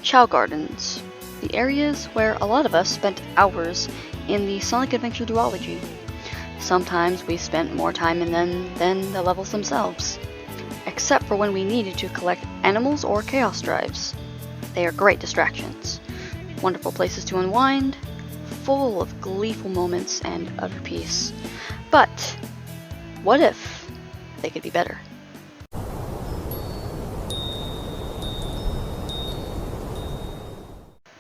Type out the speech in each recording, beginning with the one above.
Chao Gardens, the areas where a lot of us spent hours in the Sonic Adventure duology. Sometimes we spent more time in them than the levels themselves, except for when we needed to collect animals or chaos drives. They are great distractions, wonderful places to unwind, full of gleeful moments and utter peace. But what if they could be better?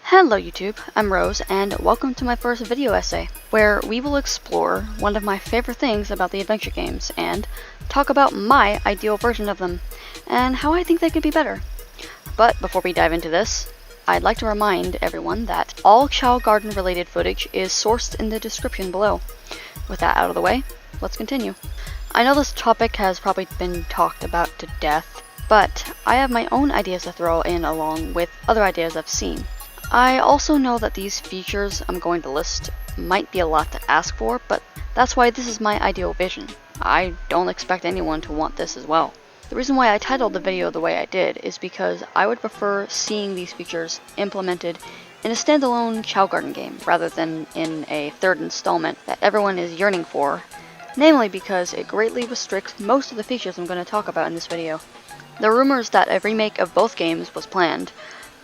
Hello YouTube, I'm Rose, and welcome to my first video essay, where we will explore one of my favorite things about the adventure games, and talk about my ideal version of them, and how I think they could be better. But before we dive into this, I'd like to remind everyone that all Chao Garden related footage is sourced in the description below. With that out of the way, let's continue. I know this topic has probably been talked about to death, but I have my own ideas to throw in along with other ideas I've seen. I also know that these features I'm going to list might be a lot to ask for, but that's why this is my ideal vision. I don't expect anyone to want this as well. The reason why I titled the video the way I did is because I would prefer seeing these features implemented in a standalone Chao Garden game rather than in a third installment that everyone is yearning for, namely because it greatly restricts most of the features I'm going to talk about in this video. The rumors that a remake of both games was planned,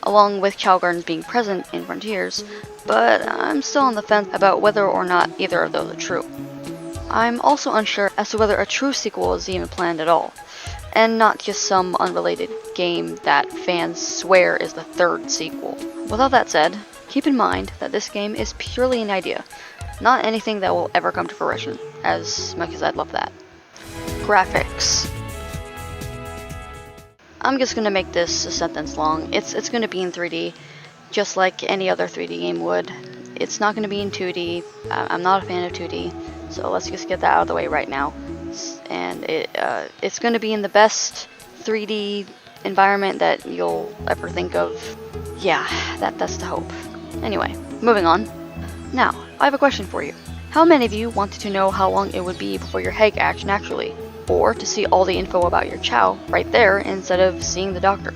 along with Chao Gardens being present in Frontiers, but I'm still on the fence about whether or not either of those are true. I'm also unsure as to whether a true sequel is even planned at all, and not just some unrelated game that fans swear is the third sequel. With all that said, keep in mind that this game is purely an idea, not anything that will ever come to fruition, as much as I'd love that. Graphics. I'm just gonna make this a sentence long. It's gonna be in 3D, just like any other 3D game would. It's not gonna be in 2D. I'm not a fan of 2D, so let's just get that out of the way right now. And it's gonna be in the best 3D environment that you'll ever think of. Yeah, that's the hope. Anyway, moving on. Now, I have a question for you. How many of you wanted to know how long it would be before your head acts naturally? Or to see all the info about your Chao right there instead of seeing the doctor?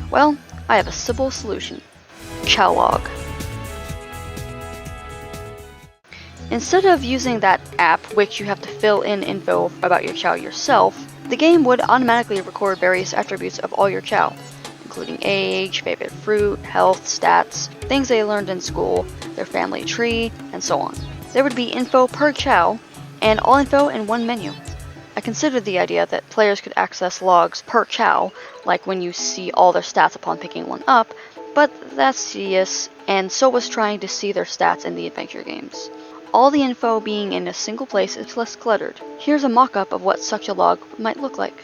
Well, I have a simple solution. Chao Log. Instead of using that app which you have to fill in info about your Chao yourself, the game would automatically record various attributes of all your Chao, including age, favorite fruit, health, stats, things they learned in school, their family tree, and so on. There would be info per Chao, and all info in one menu. I considered the idea that players could access logs per Chao, like when you see all their stats upon picking one up, but that's tedious, and so was trying to see their stats in the adventure games. All the info being in a single place is less cluttered. Here's a mock-up of what such a log might look like.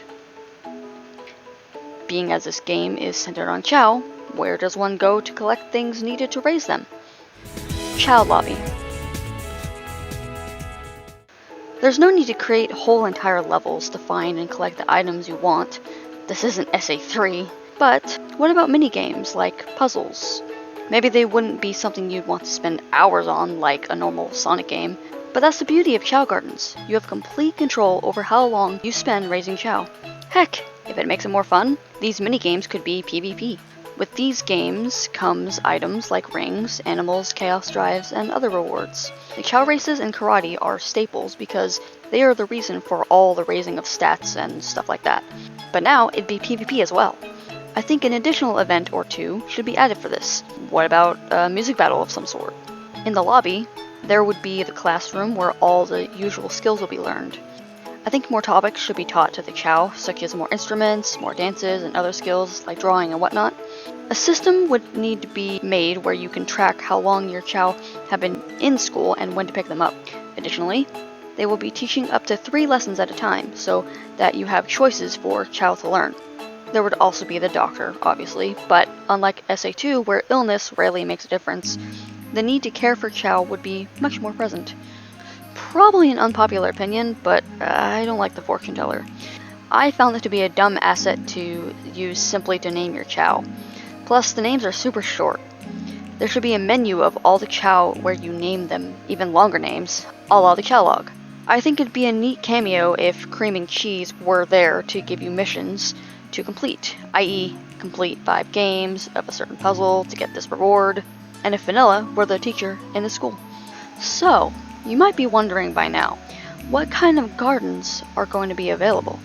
Being as this game is centered on Chao, where does one go to collect things needed to raise them? Chao Lobby. There's no need to create whole entire levels to find and collect the items you want. This isn't SA3. But what about minigames like puzzles? Maybe they wouldn't be something you'd want to spend hours on like a normal Sonic game, but that's the beauty of Chao Gardens. You have complete control over how long you spend raising Chao. Heck, if it makes it more fun, these minigames could be PvP. With these games comes items like rings, animals, chaos drives, and other rewards. The Chao races and karate are staples because they are the reason for all the raising of stats and stuff like that. But now it'd be PvP as well. I think an additional event or two should be added for this. What about a music battle of some sort? In the lobby, there would be the classroom where all the usual skills will be learned. I think more topics should be taught to the Chao, such as more instruments, more dances, and other skills like drawing and whatnot. A system would need to be made where you can track how long your Chao have been in school and when to pick them up. Additionally, they will be teaching up to 3 lessons at a time, so that you have choices for Chao to learn. There would also be the doctor, obviously, but unlike SA2, where illness rarely makes a difference, the need to care for Chao would be much more present. Probably an unpopular opinion, but I don't like the fortune teller. I found it to be a dumb asset to use simply to name your Chao. Plus, the names are super short. There should be a menu of all the Chao where you name them, even longer names, a la the Chao Log. I think it'd be a neat cameo if Cream and Cheese were there to give you missions to complete, i.e. complete 5 games of a certain puzzle to get this reward, and if vanilla were the teacher in the school. So, you might be wondering by now, what kind of gardens are going to be available?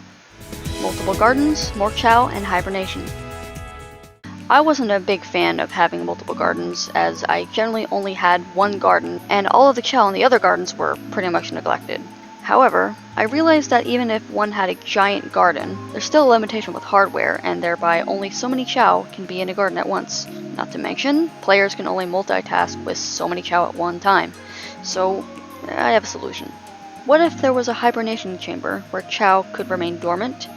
Multiple gardens, more Chao, and Hibernation. I wasn't a big fan of having multiple gardens, as I generally only had one garden, and all of the Chao in the other gardens were pretty much neglected. However, I realized that even if one had a giant garden, there's still a limitation with hardware, and thereby only so many Chao can be in a garden at once. Not to mention, players can only multitask with so many Chao at one time. So, I have a solution. What if there was a hibernation chamber where Chao could remain dormant,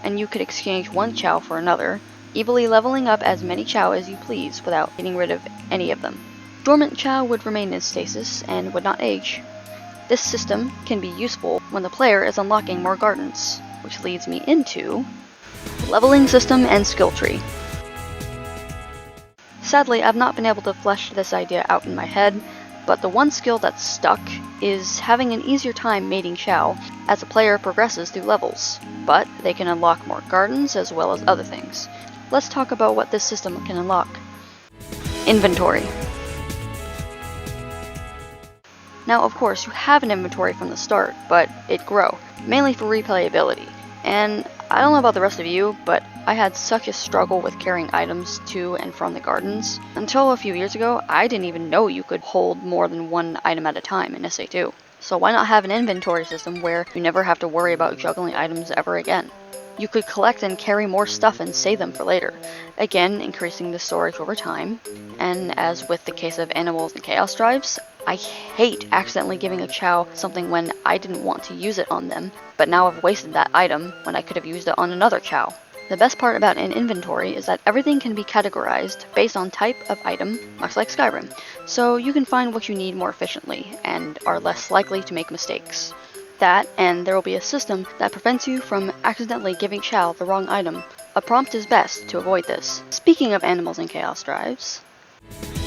and you could exchange one Chao for another, evilly leveling up as many Chao as you please without getting rid of any of them? Dormant Chao would remain in stasis and would not age. This system can be useful when the player is unlocking more gardens, which leads me into leveling system and skill tree. Sadly, I've not been able to flesh this idea out in my head, but the one skill that's stuck is having an easier time mating Chao as a player progresses through levels, but they can unlock more gardens as well as other things. Let's talk about what this system can unlock. Inventory. Now, of course, you have an inventory from the start, but it grows, mainly for replayability. And I don't know about the rest of you, but I had such a struggle with carrying items to and from the gardens. Until a few years ago, I didn't even know you could hold more than one item at a time in SA2. So why not have an inventory system where you never have to worry about juggling items ever again? You could collect and carry more stuff and save them for later, again increasing the storage over time. And as with the case of animals and chaos drives, I hate accidentally giving a Chao something when I didn't want to use it on them, but now I've wasted that item when I could have used it on another Chao. The best part about an inventory is that everything can be categorized based on type of item, much like Skyrim, so you can find what you need more efficiently and are less likely to make mistakes. That, and there will be a system that prevents you from accidentally giving Chao the wrong item. A prompt is best to avoid this. Speaking of animals and chaos drives,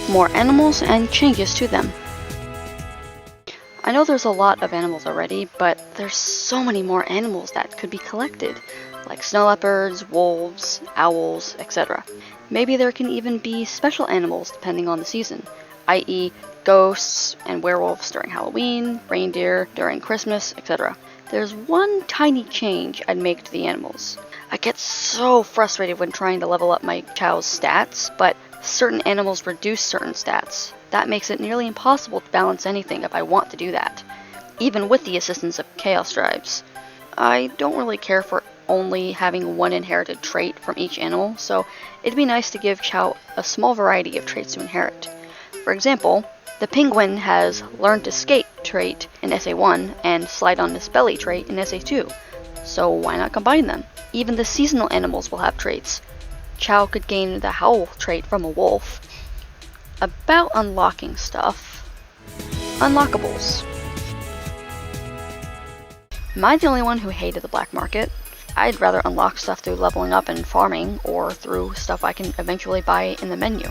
more animals and changes to them. I know there's a lot of animals already, but there's so many more animals that could be collected, like snow leopards, wolves, owls, etc. Maybe there can even be special animals depending on the season, i.e. ghosts and werewolves during Halloween, reindeer during Christmas, etc. There's one tiny change I'd make to the animals. I get so frustrated when trying to level up my Chao's stats, but certain animals reduce certain stats. That makes it nearly impossible to balance anything if I want to do that, even with the assistance of chaos drives. I don't really care for only having one inherited trait from each animal, so it'd be nice to give Chao a small variety of traits to inherit. For example, the penguin has Learn to Skate trait in SA1 and Slide on his Belly trait in SA2, so why not combine them? Even the seasonal animals will have traits. Chao could gain the Howl trait from a wolf. About unlocking stuff. Unlockables. Am I the only one who hated the black market? I'd rather unlock stuff through leveling up and farming, or through stuff I can eventually buy in the menu.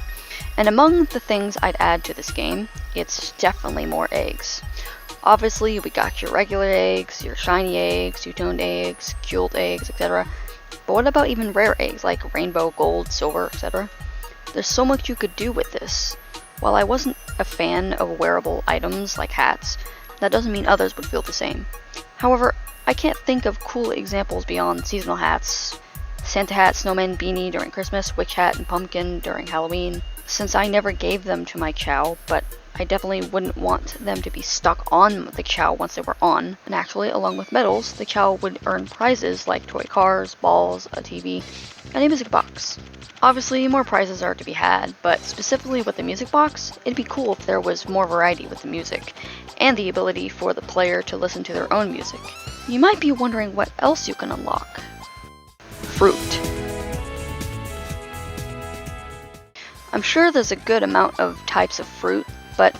And among the things I'd add to this game, it's definitely more eggs. Obviously, we got your regular eggs, your shiny eggs, two-toned eggs, jeweled eggs, etc. But what about even rare eggs like rainbow, gold, silver, etc.? There's so much you could do with this. While I wasn't a fan of wearable items like hats, that doesn't mean others would feel the same. However, I can't think of cool examples beyond seasonal hats. Santa hat, snowman, beanie during Christmas, witch hat, and pumpkin during Halloween. Since I never gave them to my Chao, but I definitely wouldn't want them to be stuck on the Chao once they were on. And actually, along with medals, the Chao would earn prizes like toy cars, balls, a TV, and a music box. Obviously, more prizes are to be had, but specifically with the music box, it'd be cool if there was more variety with the music, and the ability for the player to listen to their own music. You might be wondering what else you can unlock. Fruit. I'm sure there's a good amount of types of fruit, but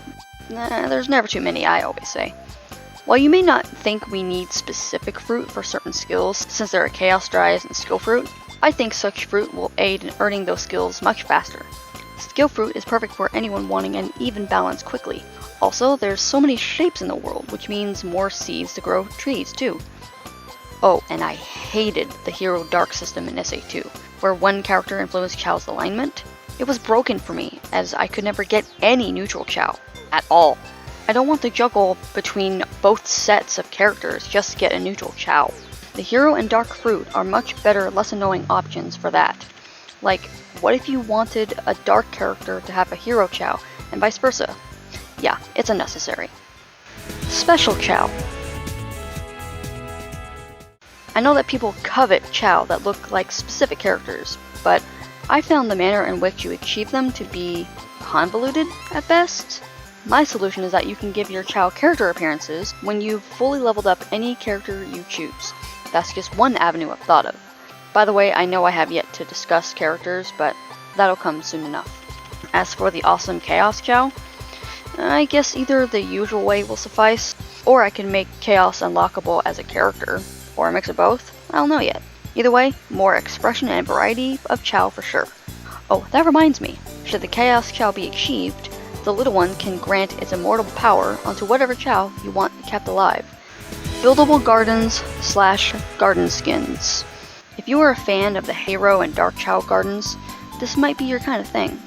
there's never too many, I always say. While you may not think we need specific fruit for certain skills, since there are chaos drives and skill fruit, I think such fruit will aid in earning those skills much faster. Skill fruit is perfect for anyone wanting an even balance quickly. Also, there's so many shapes in the world, which means more seeds to grow trees too. Oh, and I hated the Hero Dark system in SA2. where one character influenced Chao's alignment, it was broken for me, as I could never get any neutral Chao at all. I don't want to juggle between both sets of characters just to get a neutral Chao. The hero and dark fruit are much better, less annoying options for that. Like, what if you wanted a dark character to have a hero Chao, and vice versa? Yeah, it's unnecessary. Special Chao. I know that people covet Chao that look like specific characters, but I found the manner in which you achieve them to be convoluted at best. My solution is that you can give your Chao character appearances when you've fully leveled up any character you choose. That's just one avenue I've thought of. By the way, I know I have yet to discuss characters, but that'll come soon enough. As for the awesome Chaos Chao, I guess either the usual way will suffice, or I can make Chaos unlockable as a character, or a mix of both. I don't know yet. Either way, more expression and variety of Chao for sure. Oh, that reminds me. Should the Chaos Chao be achieved, the little one can grant its immortal power onto whatever Chao you want kept alive. Buildable gardens / garden skins. If you are a fan of the hero and dark Chao gardens, this might be your kind of thing.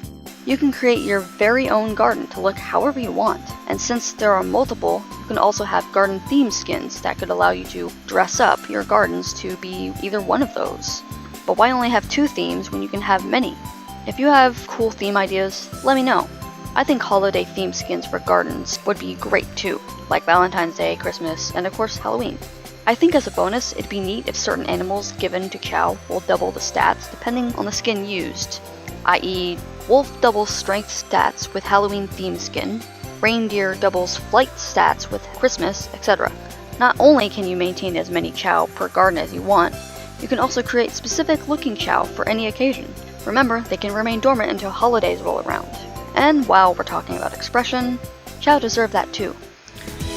You can create your very own garden to look however you want, and since there are multiple, you can also have garden themed skins that could allow you to dress up your gardens to be either one of those. But why only have 2 themes when you can have many? If you have cool theme ideas, let me know. I think holiday themed skins for gardens would be great too, like Valentine's Day, Christmas, and of course Halloween. I think as a bonus, it'd be neat if certain animals given to Chao will double the stats depending on the skin used, i.e. wolf doubles strength stats with Halloween themed skin, reindeer doubles flight stats with Christmas, etc. Not only can you maintain as many Chao per garden as you want, you can also create specific looking Chao for any occasion. Remember, they can remain dormant until holidays roll around. And while we're talking about expression, Chao deserve that too.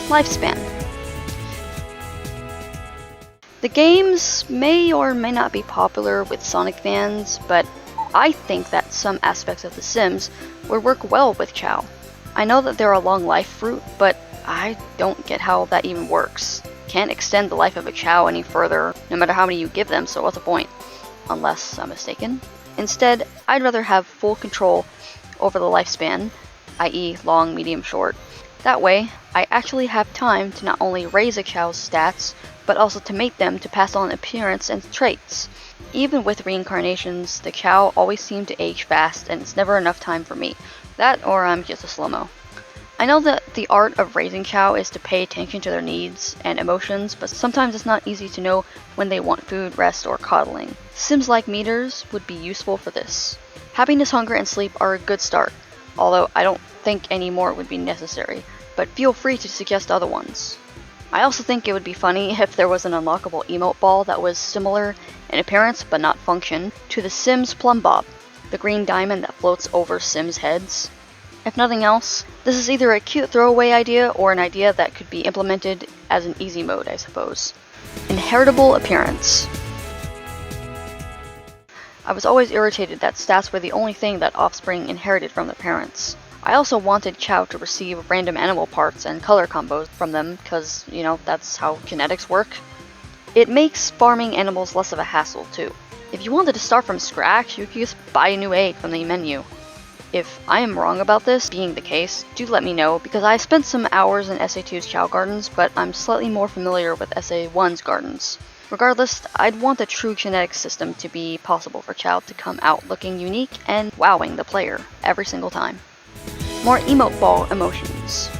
Lifespan. The games may or may not be popular with Sonic fans, but I think that some aspects of The Sims would work well with Chao. I know that they're a long life fruit, but I don't get how that even works. Can't extend the life of a Chao any further, no matter how many you give them, so what's the point? Unless I'm mistaken. Instead, I'd rather have full control over the lifespan, i.e. long, medium, short. That way, I actually have time to not only raise a Chao's stats, but also to mate them to pass on appearance and traits. Even with reincarnations, the Chao always seem to age fast, and it's never enough time for me. That, or I'm just a slow-mo. I know that the art of raising Chao is to pay attention to their needs and emotions, but sometimes it's not easy to know when they want food, rest, or coddling. Sims-like meters would be useful for this. Happiness, hunger, and sleep are a good start, although I don't think any more would be necessary, but feel free to suggest other ones. I also think it would be funny if there was an unlockable emote ball that was similar in appearance but not function to the Sims Plum Bob, the green diamond that floats over Sims' heads. If nothing else, this is either a cute throwaway idea or an idea that could be implemented as an easy mode, I suppose. Inheritable Appearance. I was always irritated that stats were the only thing that offspring inherited from their parents. I also wanted Chao to receive random animal parts and color combos from them because, you know, that's how genetics work. It makes farming animals less of a hassle too. If you wanted to start from scratch, you could just buy a new egg from the menu. If I am wrong about this being the case, do let me know, because I've spent some hours in SA2's Chao gardens, but I'm slightly more familiar with SA1's gardens. Regardless, I'd want a true genetic system to be possible for Chao to come out looking unique and wowing the player every single time. More emote ball emotions.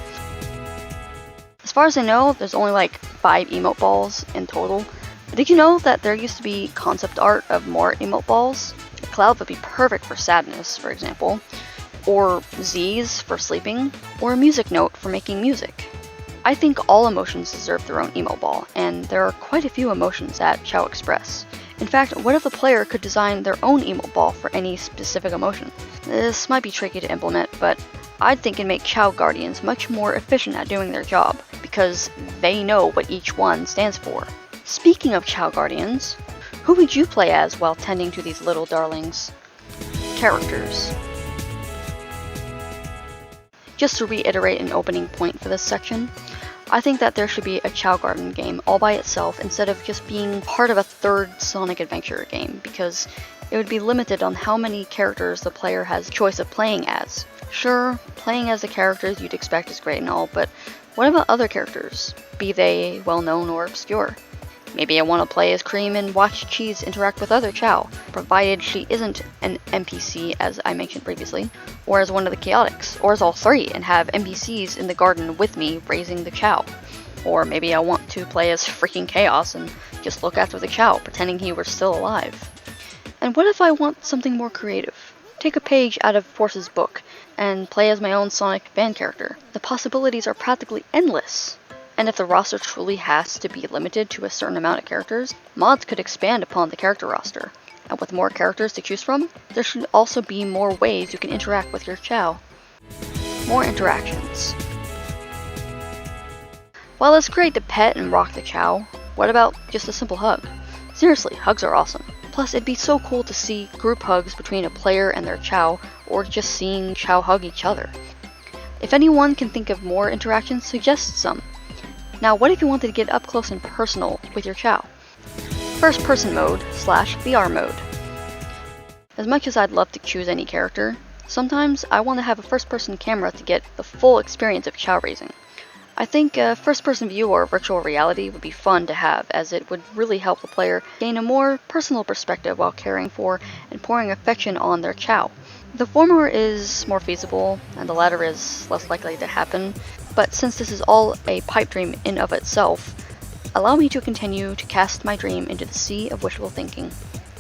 As far as I know, there's only like 5 emote balls in total. But did you know that there used to be concept art of more emote balls? A cloud would be perfect for sadness, for example, or Z's for sleeping, or a music note for making music. I think all emotions deserve their own emote ball, and there are quite a few emotions that Chao express. In fact, what if the player could design their own emote ball for any specific emotion? This might be tricky to implement, but I'd think it'd make Chao Guardians much more efficient at doing their job, because they know what each one stands for. Speaking of Chao Guardians, who would you play as while tending to these little darlings? Characters. Just to reiterate an opening point for this section, I think that there should be a Chao Garden game all by itself instead of just being part of a third Sonic Adventure game, because it would be limited on how many characters the player has choice of playing as. Sure, playing as the characters you'd expect is great and all, but what about other characters, be they well-known or obscure? Maybe I want to play as Cream and watch Cheese interact with other Chao, provided she isn't an NPC as I mentioned previously, or as one of the Chaotix, or as all three and have NPCs in the garden with me raising the Chao. Or maybe I want to play as freaking Chaos and just look after the Chao, pretending he were still alive. And what if I want something more creative? Take a page out of Force's book and play as my own Sonic fan character. The possibilities are practically endless. And if the roster truly has to be limited to a certain amount of characters, mods could expand upon the character roster. And with more characters to choose from, there should also be more ways you can interact with your Chao. More interactions. While it's great to pet and rock the Chao, what about just a simple hug? Seriously, hugs are awesome. Plus, it'd be so cool to see group hugs between a player and their Chao, or just seeing Chao hug each other. If anyone can think of more interactions, suggest some. Now, what if you wanted to get up close and personal with your Chao? First person mode / VR mode. As much as I'd love to choose any character, sometimes I want to have a first person camera to get the full experience of Chao raising. I think a first person view or virtual reality would be fun to have, as it would really help the player gain a more personal perspective while caring for and pouring affection on their Chao. The former is more feasible, and the latter is less likely to happen, but since this is all a pipe dream in of itself, allow me to continue to cast my dream into the sea of wishful thinking.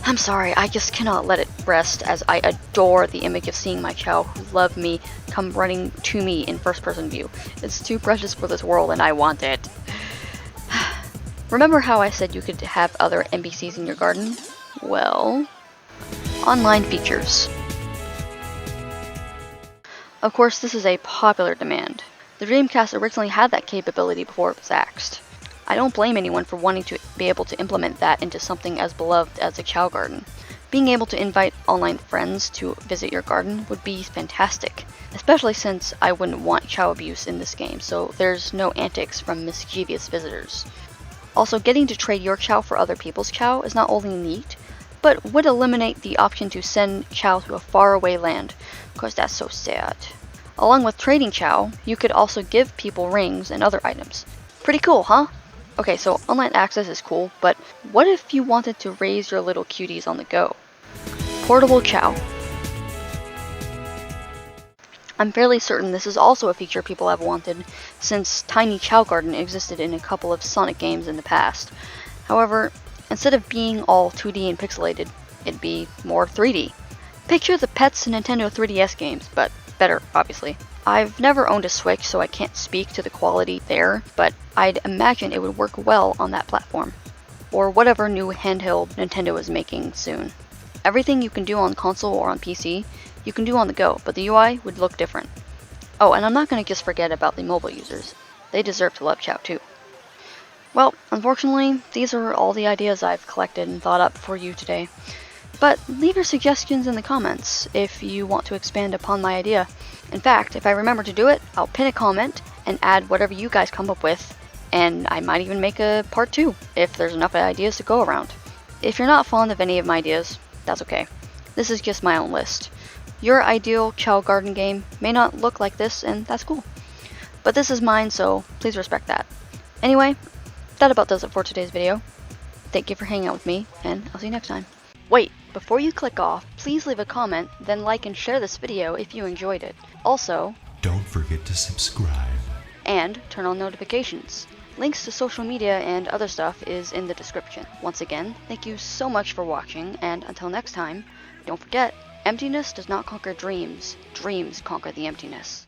I'm sorry, I just cannot let it rest, as I adore the image of seeing my Chao who love me come running to me in first person view. It's too precious for this world and I want it. Remember how I said you could have other NPCs in your garden? Well, online features. Of course, this is a popular demand. The Dreamcast originally had that capability before it was axed. I don't blame anyone for wanting to be able to implement that into something as beloved as a Chao garden. Being able to invite online friends to visit your garden would be fantastic, especially since I wouldn't want Chao abuse in this game, so there's no antics from mischievous visitors. Also, getting to trade your Chao for other people's Chao is not only neat, but would eliminate the option to send Chao to a faraway land, because that's so sad. Along with trading Chao, you could also give people rings and other items. Pretty cool, huh? Okay, so online access is cool, but what if you wanted to raise your little cuties on the go? Portable Chao. I'm fairly certain this is also a feature people have wanted, since Tiny Chao Garden existed in a couple of Sonic games in the past. However, instead of being all 2D and pixelated, it'd be more 3D. Picture the Pets Nintendo 3DS games, but better, obviously. I've never owned a Switch, so I can't speak to the quality there, but I'd imagine it would work well on that platform. Or whatever new handheld Nintendo is making soon. Everything you can do on console or on PC, you can do on the go, but the UI would look different. Oh, and I'm not going to just forget about the mobile users. They deserve to love Chao too. Well, unfortunately, these are all the ideas I've collected and thought up for you today. But leave your suggestions in the comments if you want to expand upon my idea. In fact, if I remember to do it, I'll pin a comment and add whatever you guys come up with, and I might even make a part 2 if there's enough ideas to go around. If you're not fond of any of my ideas, that's okay. This is just my own list. Your ideal Chao garden game may not look like this, and that's cool. But this is mine, so please respect that. Anyway, that about does it for today's video. Thank you for hanging out with me, and I'll see you next time. Wait, before you click off, please leave a comment, then like and share this video if you enjoyed it. Also, don't forget to subscribe. And turn on notifications. Links to social media and other stuff is in the description. Once again, thank you so much for watching, and until next time, don't forget, emptiness does not conquer dreams. Dreams conquer the emptiness.